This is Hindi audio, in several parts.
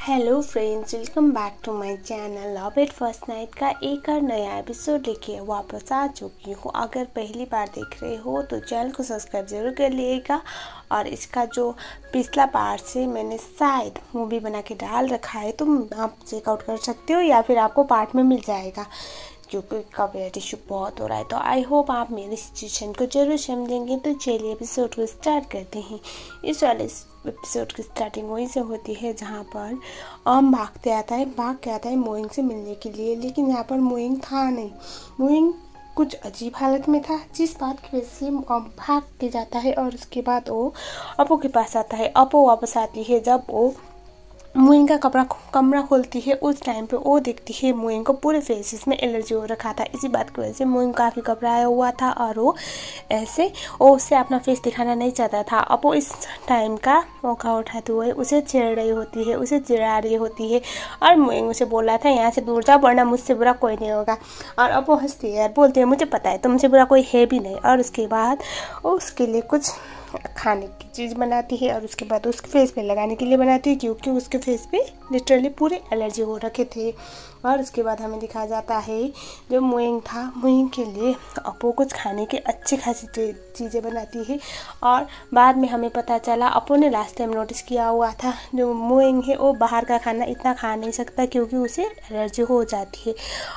Hello friends, welcome back to my channel. Love at first night का एक और नया एपिसोड लेके वापस आ चुकी हूँ। अगर पहली बार देख रहे हो तो चैनल को सब्सक्राइब ज़रूर कर लिएगा। और इसका जो पिछला पार्ट से मैंने शायद मूवी बना के डाल रखा है, तो आप चेकआउट कर सकते हो या फिर आपको पार्ट में मिल जाएगा, क्योंकि कॉपीराइट इशू बहुत हो रहा है। तो आई होप आप मेरी सिचुएशन को जरूर समझेंगे। तो चलिए एपिसोड को स्टार्ट करते हैं। इस वाले एपिसोड की स्टार्टिंग वहीं से होती है जहाँ पर भाग के आता है मोइंग से मिलने के लिए। लेकिन यहाँ पर मोइंग था नहीं। मोइंग कुछ अजीब हालत में था, जिस बात की वजह से भाग के जाता है। और उसके बाद वो अपो के पास आता है। अपो वापस आती है जब वो मोइंग का कमरा खोलती है। उस टाइम पे वो देखती है मोइंग को पूरे फेसेस में एलर्जी हो रखा था। इसी बात की वजह से मोइंग काफ़ी घबराया हुआ था और वो उससे अपना फेस दिखाना नहीं चाहता था। अब वो इस टाइम का मौका उठाते हुए उसे चिढ़ा रही होती है और मोइंग उसे बोल रहा था, यहाँ से दूर जाओ वरना मुझसे बुरा कोई नहीं होगा। और अब वो हंसती है और बोलती है, मुझे पता है तुमसे बुरा कोई है भी नहीं। और उसके बाद वो उसके लिए कुछ खाने की चीज़ बनाती है और उसके बाद उसके फेस पे लगाने के लिए बनाती है, क्योंकि उसके फेस पे लिटरली पूरे एलर्जी हो रखे थे। और उसके बाद हमें दिखाया जाता है जो मोइंग था, मोइंग के लिए अपो कुछ खाने के अच्छी खासी चीज़ें बनाती है। और बाद में हमें पता चला, अपो ने लास्ट टाइम नोटिस किया हुआ था, जो मोइंग है वो बाहर का खाना इतना खा नहीं सकता क्योंकि उसे एलर्जी हो जाती है।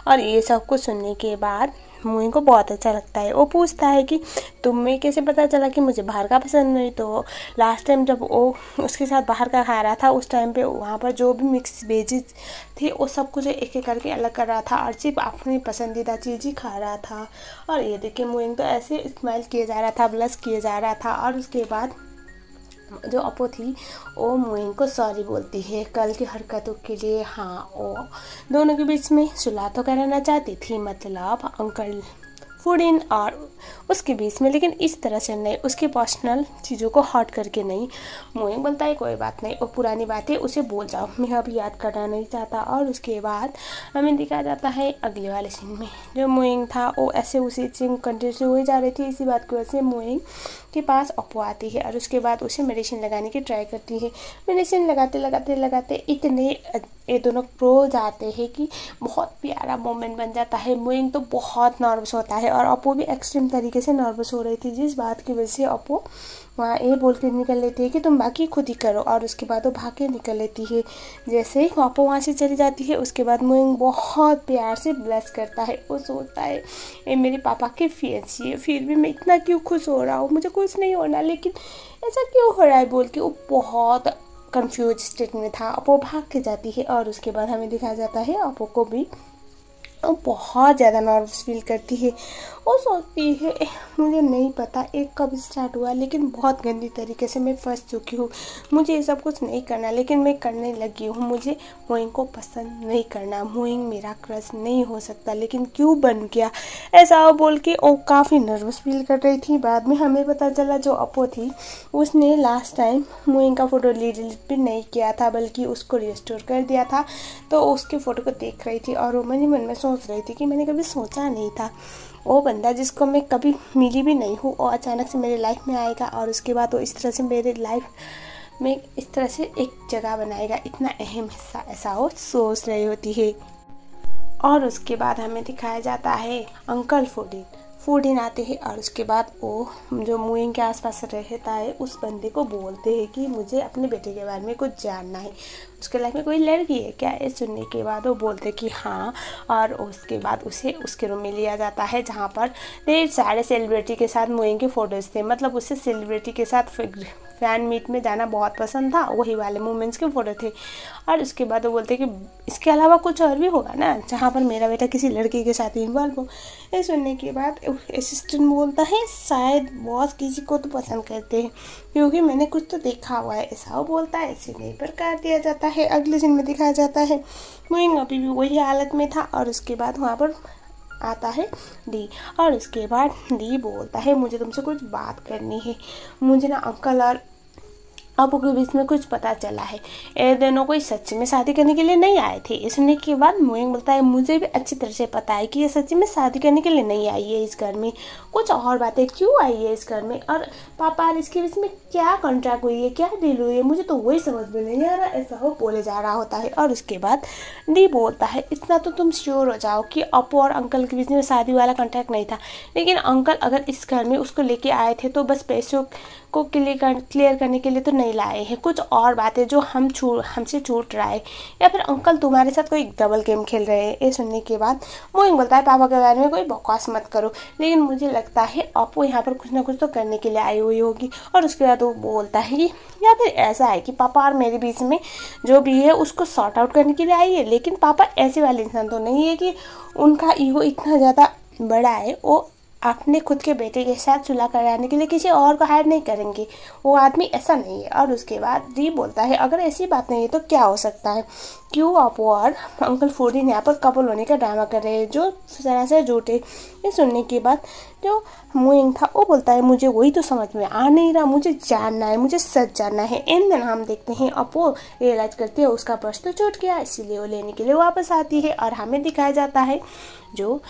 और ये सब कुछ सुनने के बाद मोइंग को बहुत अच्छा लगता है। वो पूछता है कि तुम्हें कैसे पता चला कि मुझे बाहर का पसंद नहीं। तो लास्ट टाइम जब वो उसके साथ बाहर का खा रहा था, उस टाइम पे वहाँ पर जो भी मिक्स वेजेस थे वो सब कुछ एक एक करके अलग कर रहा था और सिर्फ अपनी पसंदीदा चीज़ ही खा रहा था। और ये देखिए मोइंग तो ऐसे स्माइल किए जा रहा था, ब्लश किए जा रहा था। और उसके बाद जो अपो थी वो मोइंग को सॉरी बोलती है कल की हरकतों के लिए। हाँ, वो दोनों के बीच में सुलह तो कराना चाहती थी, मतलब अंकल फूडिन और उसके बीच में, लेकिन इस तरह से नहीं, उसकी पर्सनल चीज़ों को हर्ट करके नहीं। मोइंग बोलता है कोई बात नहीं, वो पुरानी बातें उसे बोल जाओ, मैं अब याद करना नहीं चाहता। और उसके बाद हमें दिखाया जाता है अगले वाले सीन में जो मोइंग था वो ऐसे उसी चीज कंटिन्यू हो जा रही थी। इसी बात की वजह से मोइंग के पास अपो आती है और उसके बाद उसे मेडिसिन लगाने की ट्राई करती है। मेडिसिन लगाते इतने ये दोनों क्लोज आते हैं कि बहुत प्यारा मोमेंट बन जाता है। मोइंग तो बहुत नर्वस होता है और अपो भी एक्सट्रीम तरीके से नर्वस हो रही थी, जिस बात की वजह से अपो वहाँ ये बोल के निकल लेती है कि तुम बाकी खुद ही करो। और उसके बाद वो भाग के निकल लेती है। जैसे ही अपो वहाँ से चली जाती है, उसके बाद मोइंग बहुत प्यार से ब्लेस करता है। वो सोचता है ये मेरे पापा की फियंसी है, फिर भी मैं इतना क्यों खुश हो रहा हूँ, मुझे कुछ नहीं होना लेकिन ऐसा क्यों हो रहा है बोल के वो बहुत कंफ्यूज स्टेट में था। अपो भाग के जाती है और उसके बाद हमें दिखाया जाता है अपो को भी वो बहुत ज़्यादा नर्वस फील करती है। वो सोचती है मुझे नहीं पता एक कब स्टार्ट हुआ, लेकिन बहुत गंदी तरीके से मैं फंस चुकी हूँ। मुझे ये सब कुछ नहीं करना, लेकिन मैं करने लगी हूँ। मुझे मोइंग को पसंद नहीं करना, मोइंग मेरा क्रश नहीं हो सकता, लेकिन क्यों बन गया ऐसा बोल के वो काफ़ी नर्वस फील कर रही थी। बाद में हमें पता चला जो अपो थी उसने लास्ट टाइम मोइंग का फ़ोटो डिलीट भी नहीं किया था, बल्कि उसको रिस्टोर कर दिया था। तो उसके फ़ोटो को देख रही थी और वो मन में सोच रही थी कि मैंने कभी सोचा नहीं था वो बंदा जिसको मैं कभी मिली भी नहीं हूँ और अचानक से मेरे लाइफ में आएगा और उसके बाद वो इस तरह से मेरे लाइफ में इस तरह से एक जगह बनाएगा, इतना अहम हिस्सा, ऐसा वो सोच रही होती है। और उसके बाद हमें दिखाया जाता है अंकल फूडिन आते हैं और उसके बाद वो जो मोइंग के आसपास रहता है उस बंदे को बोलते हैं कि मुझे अपने बेटे के बारे में कुछ जानना है, उसके लाइफ में कोई लड़की है क्या। ये सुनने के बाद वो बोलते कि हाँ। और उसके बाद उसे उसके रूम में लिया जाता है जहाँ पर ढेर सारे सेलिब्रिटी के साथ मोइंग के फोटोज़ थे। मतलब उसे सेलिब्रिटी के साथ फैन मीट में जाना बहुत पसंद था, वही वाले मोमेंट्स के फ़ोटो थे। और उसके बाद वो बोलते कि इसके अलावा कुछ और भी होगा ना जहाँ पर मेरा बेटा किसी लड़की के साथ इन्वॉल्व हो। ये सुनने के बाद असिस्टेंट बोलता है शायद बॉस किसी को तो पसंद करते हैं, क्योंकि मैंने कुछ तो देखा हुआ है, ऐसा वो बोलता है। इसे नहीं पर काट दिया जाता है। अगले दिन में दिखाया जाता है मोइंग अभी भी वही हालत में था। और उसके बाद वहाँ पर आता है डी और उसके बाद डी बोलता है मुझे तुमसे कुछ बात करनी है। मुझे ना अंकल और अपू के बीच में कुछ पता चला है। ये दोनों कोई सच में शादी करने के लिए नहीं आए थे। ये सुनने के बाद मोइंग बोलता है मुझे भी अच्छी तरह से पता है कि ये सच में शादी करने के लिए नहीं आई है इस घर में, कुछ और बातें क्यों आई है इस घर में, और पापा और इसके बीच में क्या कॉन्ट्रैक्ट हुई है, क्या डील हुई है, मुझे तो वही समझ में नहीं आ रहा। ऐसा वो बोले जा रहा होता है। और उसके बाद डी बोलता है इतना तो तुम श्योर हो जाओ कि अपू और अंकल के बीच में शादी वाला कॉन्ट्रैक्ट नहीं था, लेकिन अंकल अगर इस घर में उसको लेके आए थे तो बस पैसों को क्लियर करने के लिए तो नहीं लाए हैं, कुछ और बातें जो हमसे छूट रहा है, या फिर अंकल तुम्हारे साथ कोई डबल गेम खेल रहे हैं। ये सुनने के बाद मोइंग बोलता है पापा के बारे में कोई बकवास मत करो, लेकिन मुझे लगता है अपू यहाँ पर कुछ ना कुछ तो करने के लिए आई हुई होगी। और उसके बाद वो बोलता है कि या फिर ऐसा है कि पापा और मेरे बीच में जो भी है उसको सॉर्ट आउट करने के लिए आई है, लेकिन पापा ऐसे वाले इंसान तो नहीं है कि उनका ईगो इतना ज़्यादा बड़ा है वो अपने खुद के बेटे के साथ सुलह कराने के लिए किसी और को हायर नहीं करेंगे, वो आदमी ऐसा नहीं है। और उसके बाद री बोलता है अगर ऐसी बात नहीं है तो क्या हो सकता है, क्यों अपू और अंकल फूडिन यहाँ पर कपल होने का ड्रामा कर रहे हैं जो सरासर झूठ है। ये सुनने के बाद जो मोइंग था वो बोलता है मुझे वही तो समझ में आ नहीं रहा, मुझे जानना है, मुझे सच जानना है। इन दिन हम देखते हैं अपू रियलाइज करती है उसका पर्स तो छूट गया, इसीलिए वो लेने के लिए वापस आती है और हमें दिखाया जाता है जो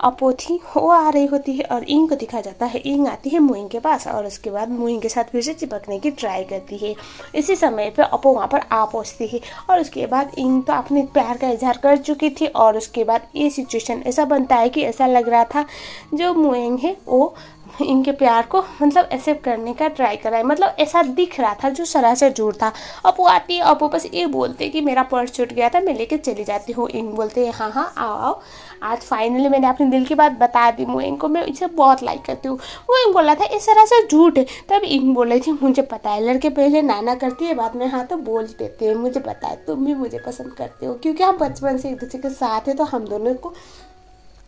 अपो थी वो आ रही होती है और इंग को दिखाया जाता है। इंग आती है मोइंग के पास और उसके बाद मोइंग के साथ फिर से चिपकने की ट्राई करती है। इसी समय पे अपो वहाँ पर आ पहुँचती है और उसके बाद इंग तो अपने प्यार का इजहार कर चुकी थी। और उसके बाद ये सिचुएशन ऐसा बनता है कि ऐसा लग रहा था जो मोइंग है वो इनके प्यार को मतलब एक्सेप्ट करने का ट्राई कर रहा है, मतलब ऐसा दिख रहा था जो सरासर झूठ था। अब वो आती है, अब वो बस ये बोलते कि मेरा पर्स छूट गया था, मैं लेके चली जाती हूँ। इंग बोलते हैं हाँ हाँ आओ आओ, आज फाइनली मैंने अपने दिल की बात बता दी मोइंग को, मैं इसे बहुत लाइक करती हूँ। वो इंग बोल रहा था ये सरासर झूठ है। तब इंग बोल रही थी मुझे पता है लड़के पहले नाना करती है बाद में हाँ तो बोल देते हैं, मुझे पता है तुम भी मुझे पसंद करते हो, क्योंकि हम बचपन से एक दूसरे के साथ है तो हम दोनों को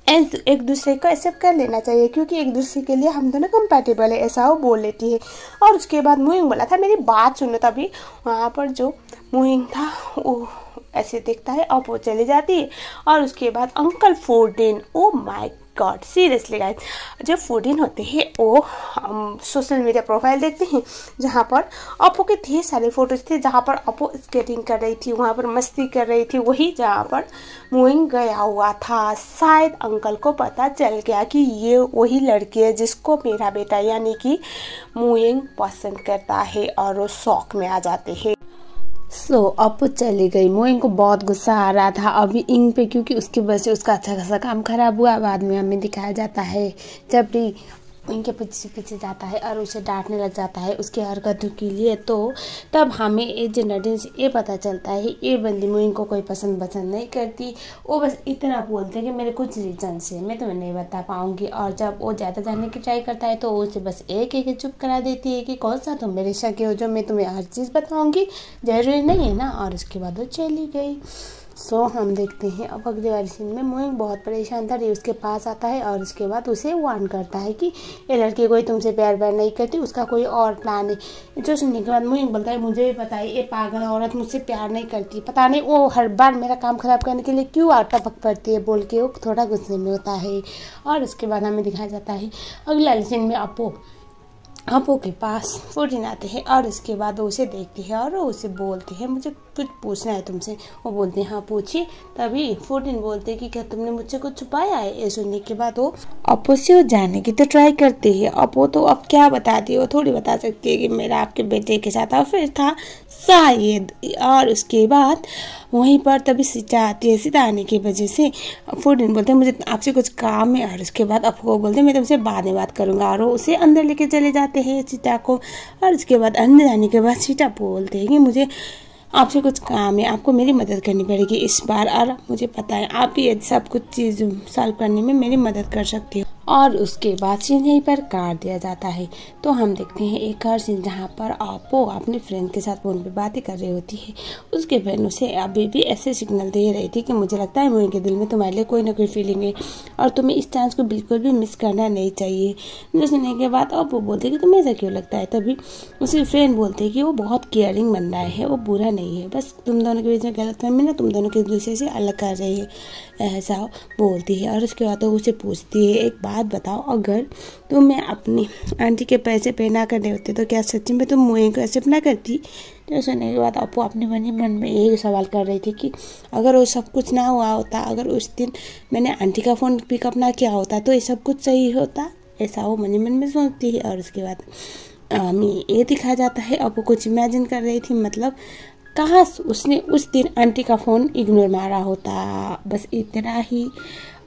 एक दूसरे को एक्सेप्ट कर लेना चाहिए, क्योंकि एक दूसरे के लिए हम दोनों कंपैटिबल है, ऐसा वो बोल लेती है। और उसके बाद मोइंग बोला था मेरी बात सुनो। तभी वहाँ पर जो मोइंग था वो ऐसे देखता है और वो चली जाती है। और उसके बाद अंकल फूडिन, oh my god seriously guys, जब फूडिन होते हैं वो सोशल मीडिया प्रोफाइल देखते हैं जहाँ पर अपो के ढेर सारे फोटोज थे, जहाँ पर अपो स्केटिंग कर रही थी, वहाँ पर मस्ती कर रही थी, वही जहाँ पर मोइंग गया हुआ था। शायद अंकल को पता चल गया कि ये वही लड़की है जिसको मेरा बेटा यानी कि मोइंग पसंद करता है और वो शौक में आ जाते हैं। अपू चली गई। मोइंग को बहुत गुस्सा आ रहा था अभी इंग पे, क्योंकि उसकी वजह से उसका अच्छा खासा काम खराब हुआ। बाद में हमें दिखाया जाता है जब भी इनके पीछे पीछे जाता है और उसे डांटने लग जाता है उसकी हरकतों के लिए, तो तब हमें एक जनरेशन से ये पता चलता है ये बंदी मोइंग को कोई पसंद नहीं करती। वो बस इतना बोलते हैं कि मेरे कुछ रीजन से मैं तुम्हें नहीं बता पाऊंगी। और जब वो ज़्यादा जानने की ट्राई करता है तो उसे बस एक चुप करा देती है कि कौन सा तुम मेरे शक हो जो मैं तुम्हें हर चीज़ बताऊँगी, जरूरी नहीं है ना। और उसके बाद वो चली गई। हम देखते हैं अब अगले वाली सीन में मोइंग बहुत परेशान था। री उसके पास आता है और उसके बाद उसे वार्न करता है कि ये लड़की कोई तुमसे प्यार नहीं करती, उसका कोई और प्लान है। जो सुनने के बाद मोइंग बोलता है मुझे भी पता है ये पागल औरत मुझसे प्यार नहीं करती, पता नहीं वो हर बार मेरा काम खराब करने के लिए क्यों टपक पड़ती है, बोल के वो थोड़ा गुस्से में होता है। और उसके बाद हमें दिखाया जाता है अगले वाली सीन में अपो के पास फूडिन आते हैं और उसके बाद वो उसे देखती है और वो उसे बोलती है मुझे कुछ पूछना है तुमसे। वो बोलते हैं हाँ पूछिए। तभी फूडिन बोलते हैं कि क्या तुमने मुझसे कुछ छुपाया है। ये सुनने के बाद वो अपो से जाने की तो ट्राई करती है। अपो तो अब क्या बताती है, वो थोड़ी बता सकती है कि मेरा आपके बेटे के साथ अफेयर था शायद। और उसके बाद वहीं पर तभी सीता आती है। सीता आने की वजह से फूडिन बोलते हैं मुझे आपसे कुछ काम है। और उसके बाद अपो को बोलते हैं मैं तुमसे बाद में बात करूंगा और वो उसे अंदर लेके चले जाते हैं सीता को। और उसके बाद अंदर जाने के बाद सीता बोलते हैं कि मुझे आपसे कुछ काम है, आपको मेरी मदद करनी पड़ेगी इस बार। और मुझे पता है आप ये सब कुछ चीज़ सॉल्व करने में मेरी मदद कर सकते हो। और उसके बाद सीन यहीं पर काट दिया जाता है। तो हम देखते हैं एक और सीन जहाँ पर अपो अपने फ्रेंड के साथ फोन पे बातें कर रही होती है। उसके फ्रेंड उसे अभी भी ऐसे सिग्नल दे रही थी कि मुझे लगता है मोइंग के दिल में तुम्हारे लिए कोई ना कोई फीलिंग है और तुम्हें इस चांस को बिल्कुल भी मिस करना नहीं चाहिए। जो सुनने के बाद अपो बोलते कि तुम्हें ऐसा क्यों लगता है। तभी उसके फ्रेंड बोलते कि वो बहुत केयरिंग बंदा है, वो बुरा नहीं है, बस तुम दोनों के बीच में गलतफहमी ना तुम दोनों के एक दूसरे से अलग कर रही है, ऐसा बोलती है। और उसके बाद तो उसे पूछती है एक बात बात बताओ, अगर तुम्हें अपनी आंटी के पैसे पे ना करने होते तो क्या सच्ची में तुम मोहिनी को एक्सेप्ट ना करती? तो सुनने के बाद अपू अपने मन में यही सवाल कर रही थी कि अगर वो सब कुछ ना हुआ होता, अगर उस दिन मैंने आंटी का फ़ोन पिकअप ना किया होता तो ये सब कुछ सही होता, ऐसा वो मन में सोचती है। और उसके बाद ये दिखाया जाता है, अपू कुछ इमेजिन कर रही थी, मतलब काश उसने उस दिन आंटी का फ़ोन इग्नोर मारा होता, बस इतना ही।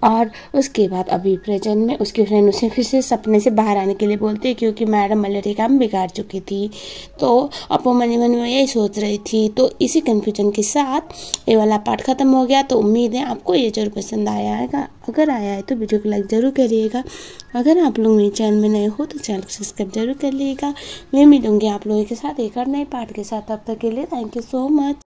और उसके बाद अभी प्रेजेंट में उसकी फ्रेंड उसे फिर से सपने से बाहर आने के लिए बोलती है, क्योंकि मैडम मलेरिया काम बिगाड़ चुकी थी। तो अपो मन में यही सोच रही थी। तो इसी कन्फ्यूजन के साथ ये वाला पार्ट ख़त्म हो गया। तो उम्मीद है आपको ये जरूर पसंद आया है। अगर आया है तो वीडियो को लाइक ज़रूर करिएगा। अगर आप लोग मेरे चैनल में नए हो तो चैनल को सब्सक्राइब जरूर कर लीजिएगा। मैं मिलूँगी आप लोगों के साथ एक और नए पार्ट के साथ। तब तक के लिए थैंक यू सो मच।